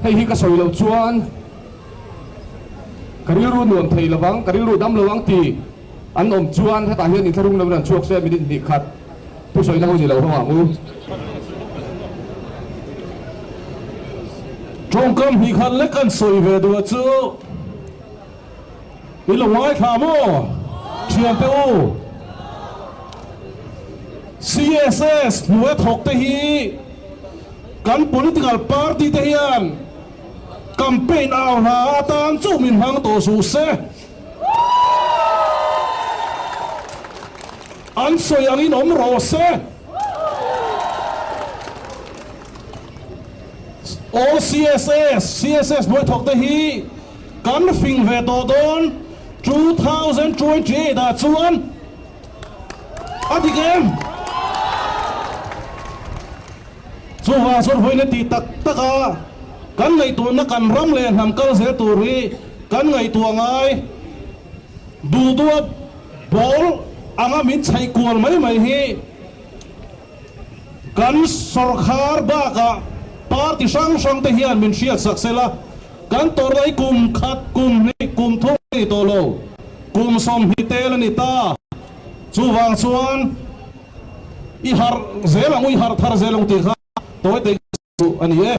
hay hi ka soi lo chuan kariru nuam thei lawang kariru dam lawang ti an om chuan heta hian in tharung lam ran chuak se midin ni khat pu soi na ho ni lo hawa mu trong kam hi khan le kan soi ve do chu ilo wai khamo thiam pe u CSS nuôi thọc te hi kan political party te hian campaign ao na tan chu min hang to su se an soi ang in om ro se o CSS nuôi thọc te hi kan phing ve to don 2020 da chuan ati game chu wa sor voina ti tak taka kan ngai tu na kan ram len ham kal se turi kan ngai tu ngai du du bol anga min chai kual mai hi kan sarkar ba ka party sang te hian min sia saksela kan tor dai kum khat kum ni kum thu ni to lo kum som hi tel ni ta chu wang chuan i har zelang ui har thar zelong ti kha toy te ani e